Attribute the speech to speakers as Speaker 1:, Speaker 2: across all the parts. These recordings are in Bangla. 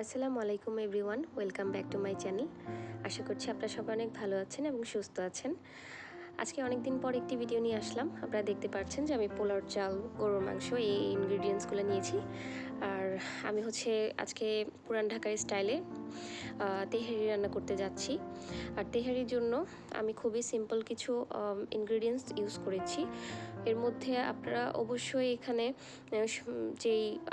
Speaker 1: আসসালামু আলাইকুম everyone, welcome back to my channel. আশা করছি আপনারা সবাই অনেক ভালো আছেন এবং সুস্থ আছেন। আজকে অনেক দিন পর একটি ভিডিও নিয়ে আসলাম। আপনারা দেখতে পাচ্ছেন যে আমি পোলাও চাল, গরুর মাংস এই ইনগ্রিডিয়েন্টসগুলো নিয়েছি। আর আমি আজকে পুরান ঢাকার স্টাইলে তেহারি রান্না করতে যাচ্ছি। আর তেহারির জন্য আমি খুবই সিম্পল কিছু ইনগ্রিডিয়েন্টস ইউজ করেছি। এর মধ্যে আপনারা অবশ্যই এখানে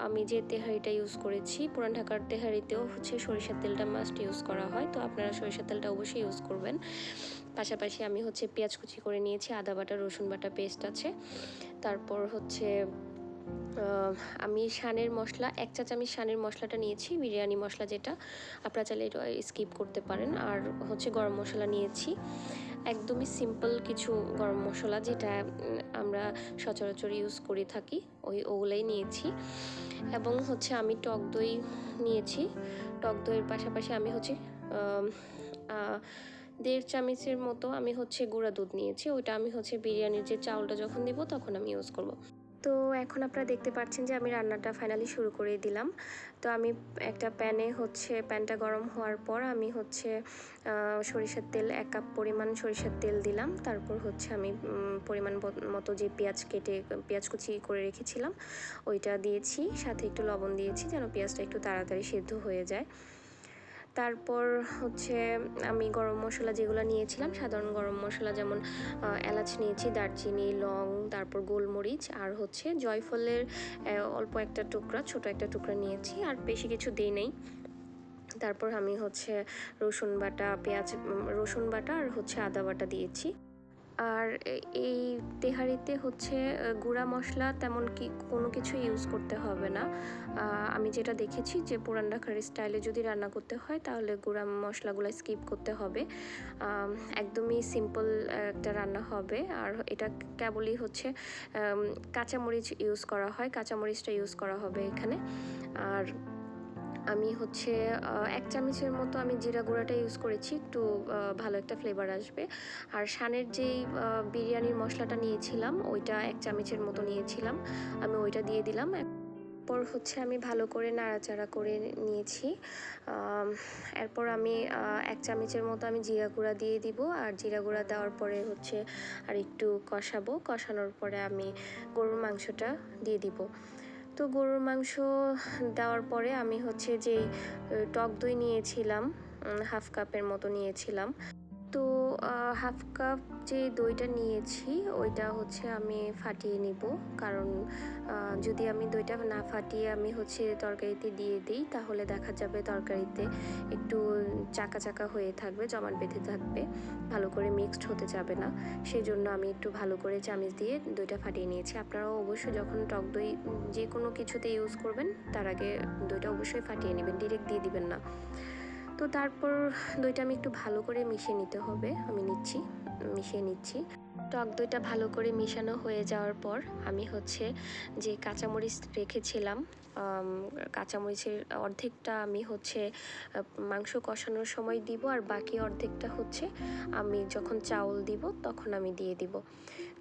Speaker 1: আমি যে তেহারিটা ইউজ করেছি, পুরান ঢাকার তেহারিতেও সরিষার তেলটা মাস্ট ইউজ করা হয়, তো আপনারা সরিষার তেলটা অবশ্যই ইউজ করবেন। পাশাপাশি আমি পেঁয়াজ কুচি করে নিয়েছি, আদা বাটা, রসুন বাটা পেস্ট আছে। তারপর আমি শানের মশলা 1 চা চামচ শানের মশলাটা নিয়েছি, বিরিয়ানি মশলা যেটা, আপনারা চাইলে এটা স্কিপ করতে পারেন। আর গরম মশলা নিয়েছি, একদমই সিম্পল কিছু গরম মশলা যেটা আমরা সচরাচর ইউজ করে থাকি, ওগুলাই নিয়েছি। এবং আমি টক দই নিয়েছি। টক দইয়ের পাশাপাশি আমি 1.5 চামচের মতো আমি গুঁড়া দুধ নিয়েছি। ওইটা আমি বিরিয়ানির যে চাউলটা যখন দিব তখন আমি ইউজ করব। তো এখন আপনারা দেখতে পাচ্ছেন যে আমি রান্নাটা ফাইনালি শুরু করে দিলাম। তো আমি একটা প্যানটা গরম হওয়ার পর আমি সরিষার তেল 1 কাপ পরিমাণ সরিষার তেল দিলাম। তারপর আমি পরিমাণ মতো যে পেঁয়াজ কুচি করে রেখেছিলাম ওইটা দিয়েছি, সাথে একটু লবণ দিয়েছি যেন পেঁয়াজটা একটু তাড়াতাড়ি সিদ্ধ হয়ে যায়। তারপর আমি গরম মশলা যেগুলো নিয়েছিলাম, সাধারণ গরম মশলা, যেমন এলাচ নিয়েছি, দারচিনি, লং, তারপর গোলমরিচ, আর জয়ফলের অল্প একটা টুকরা, ছোট একটা টুকরা নিয়েছি, আর বেশি কিছু দিই নেই। তারপর আমি রসুন বাটা আর আদা বাটা দিয়েছি। আর এই তেহারিতে গুঁড়া মশলা তেমন কোনো কিছু ইউজ করতে হবে না। আমি যেটা দেখেছি যে পুরান ঢাকার স্টাইলে যদি রান্না করতে হয় তাহলে গুঁড়া মশলাগুলো স্কিপ করতে হবে। একদমই সিম্পল একটা রান্না হবে। আর এটা কেবলই কাঁচামরিচ ইউজ করা হয়, কাঁচামরিচটা ইউজ করা হবে এখানে। আর আমি 1 চামচের মতো আমি জিরা গুঁড়াটা ইউজ করেছি, একটু ভালো একটা ফ্লেভার আসবে। আর শানের যেই বিরিয়ানির মশলাটা নিয়েছিলাম ওইটা 1 চামচের মতো নিয়েছিলাম, আমি ওইটা দিয়ে দিলাম। এরপর আমি ভালো করে নাড়াচাড়া করে নিয়েছি। এরপর আমি 1 চামচের মতো আমি জিরা গুঁড়া দিয়ে দিব। আর জিরা গুঁড়া দেওয়ার পরে আর একটু কষানোর পরে আমি গরুর মাংসটা দিয়ে দিব। তো গরুর মাংস দেওয়ার পরে আমি যেই টক দই নিয়েছিলাম, 1/2 কাপের মতো নিয়েছিলাম। তো 1/2 কাপ যে দইটা নিয়েছি ওইটা আমি ফাটিয়ে নিব, কারণ যদি আমি দইটা না ফাটিয়ে আমি তরকারিতে দিয়ে দিই তাহলে দেখা যাবে তরকারিতে একটু চাকা চাকা হয়ে থাকবে, জমাট বেঁধে থাকবে, ভালো করে মিক্সড হতে যাবে না। সেই জন্য আমি একটু ভালো করে চামচ দিয়ে দইটা ফাটিয়ে নিয়েছি। আপনারাও অবশ্যই যখন টক দই যে কোনো কিছুতে ইউজ করবেন তার আগে দইটা অবশ্যই ফাটিয়ে নেবেন, ডিরেক্ট দিয়ে দিবেন না। তো তারপর দইটা আমি একটু ভালো করে মিশিয়ে নিতে হবে, আমি মিশিয়ে নিচ্ছি। টক দইটা ভালো করে মিশানো হয়ে যাওয়ার পর আমি যে কাঁচামরিচ রেখেছিলাম, কাঁচামরিচের অর্ধেকটা আমি মাংস কষানোর সময় দিব, আর বাকি অর্ধেকটা আমি যখন চাউল দিব তখন আমি দিয়ে দিব।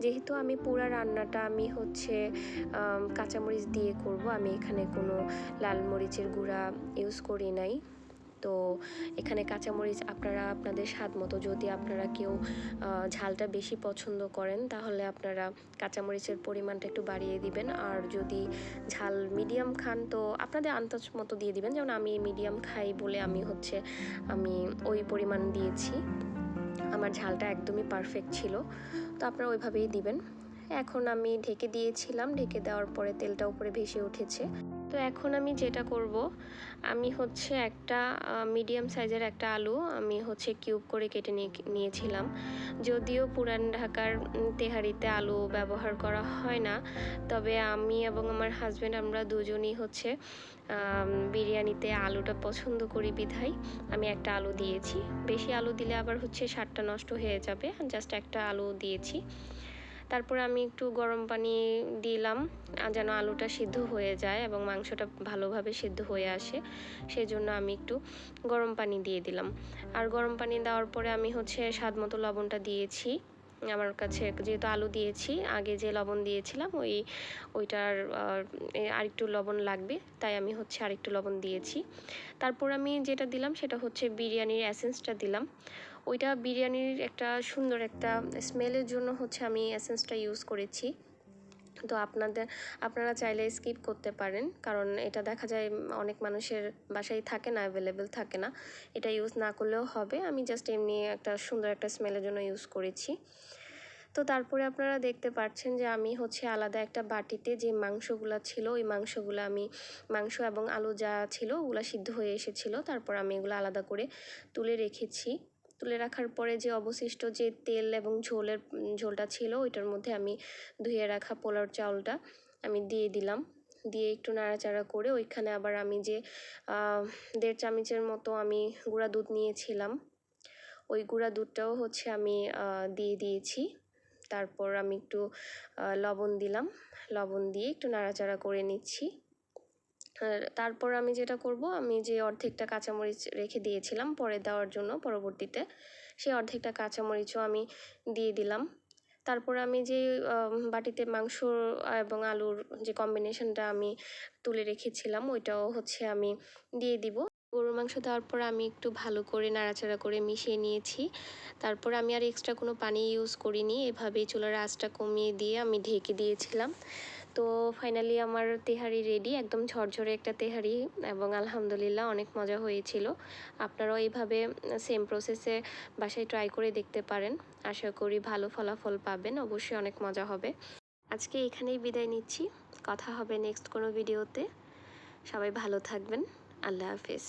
Speaker 1: যেহেতু আমি পুরা রান্নাটা আমি কাঁচামরিচ দিয়ে করব, আমি এখানে কোনো লাল মরিচের গুঁড়া ইউজ করি নাই। তো এখানে কাঁচামরিচ আপনারা আপনাদের স্বাদ মতো, যদি আপনারা কেউ ঝালটা বেশি পছন্দ করেন তাহলে আপনারা কাঁচামরিচের পরিমাণটা একটু বাড়িয়ে দিবেন। আর যদি ঝাল মিডিয়াম খান তো আপনাদের আন্দাজ মতো দিয়ে দিবেন। যেমন আমি মিডিয়াম খাই বলে আমি ওই পরিমাণ দিয়েছি, আমার ঝালটা একদমই পারফেক্ট ছিল, তো আপনারা ওইভাবেই দিবেন। এখন আমি ঢেকে দিয়েছিলাম, ঢেকে দেওয়ার পরে তেলটা উপরে ভেসে উঠেছে। তো এখন আমি যেটা করব, আমি একটা মিডিয়াম সাইজের একটা আলু আমি কিউব করে কেটে নিয়েছিলাম। যদিও পুরান ঢাকার তেহারিতে আলু ব্যবহার করা হয় না, তবে আমি এবং আমার হাজব্যান্ড আমরা দুজনই বিরিয়ানিতে আলুটা পছন্দ করি বিধায় আমি একটা আলু দিয়েছি। বেশি আলু দিলে আবার স্বাদটা নষ্ট হয়ে যাবে, জাস্ট একটা আলু দিয়েছি। তারপরে আমি একটু গরম পানি দিলাম যেন আলুটা সিদ্ধ হয়ে যায় এবং মাংসটা ভালোভাবে সিদ্ধ হয়ে আসে, সেই জন্য আমি একটু গরম পানি দিয়ে দিলাম। আর গরম পানি দেওয়ার পরে আমি স্বাদ মতো লবণটা দিয়েছি। আমার কাছে যেহেতু আলু দিয়েছি, আগে যে লবণ দিয়েছিলাম ওইটার আরেকটু লবণ লাগবে, তাই আমি হচ্ছে আরেকটু লবণ দিয়েছি। তারপর আমি যেটা দিলাম সেটা হচ্ছে বিরিয়ানির এসেন্সটা দিলাম। ওইটা বিরিয়ানির একটা সুন্দর একটা স্মেলের জন্য হচ্ছে আমি এসেন্সটা ইউজ করেছি। তো আপনারা চাইলে স্কিপ করতে পারেন, কারণ এটা দেখা যায় অনেক মানুষের বাসায় থাকে না, অ্যাভেলেবেল থাকে না। এটা ইউজ না করলেও হবে, আমি জাস্ট এমনি একটা সুন্দর একটা স্মেলের জন্য ইউজ করেছি। তো তারপরে আপনারা দেখতে পাচ্ছেন যে আমি হচ্ছে আলাদা একটা বাটিতে যে মাংসগুলো ছিল, ওই মাংস এবং আলু যা ছিল ওগুলো সিদ্ধ হয়ে এসেছিলো, তারপর আমি এগুলো আলাদা করে তুলে রেখেছি। তুলে রাখার পরে যে অবশিষ্ট যে তেল এবং ঝোলটা ছিল ওইটার মধ্যে আমি ধুয়ে রাখা পোলাওর চাউলটা আমি দিয়ে দিলাম। দিয়ে একটু নাড়াচাড়া করে ওইখানে আবার আমি যে 1.5 চামচের মতো আমি গুঁড়া দুধ নিয়েছিলাম, ওই গুঁড়া দুধটাও হচ্ছে আমি দিয়ে দিয়েছি। তারপর আমি একটু লবণ দিলাম, লবণ দিয়ে একটু নাড়াচাড়া করে নিচ্ছি। তারপর আমি যেটা করব, আমি যে অর্ধেকটা কাঁচামরিচ রেখে দিয়েছিলাম পরে দেওয়ার জন্য পরবর্তীতে, সেই অর্ধেকটা কাঁচামরিচও আমি দিয়ে দিলাম। তারপর আমি যে বাটিতে মাংস এবং আলুর যে কম্বিনেশনটা আমি তুলে রেখেছিলাম ওইটাও হচ্ছে আমি দিয়ে দিব। গরুর মাংস দেওয়ার পর আমি একটু ভালো করে নাড়াচাড়া করে মিশিয়ে নিয়েছি। তারপর আমি আর এক্সট্রা কোনো পানি ইউজ করিনি, এভাবেই চুলার আঁচটা কমিয়ে দিয়ে আমি ঢেকে দিয়েছিলাম। তো ফাইনালি আমার তেহারি রেডি, একদম ঝরঝরে একটা তেহারি, এবং আলহামদুলিল্লাহ অনেক মজা হয়েছিল। আপনারাও এইভাবে সেম প্রসেসে বাসায় ট্রাই করে দেখতে পারেন, আশা করি ভালো ফলাফল পাবেন, অবশ্যই অনেক মজা হবে। আজকে এখানেই বিদায় নিচ্ছি, কথা হবে নেক্সট কোনো ভিডিওতে। সবাই ভালো থাকবেন, আল্লাহ হাফেজ।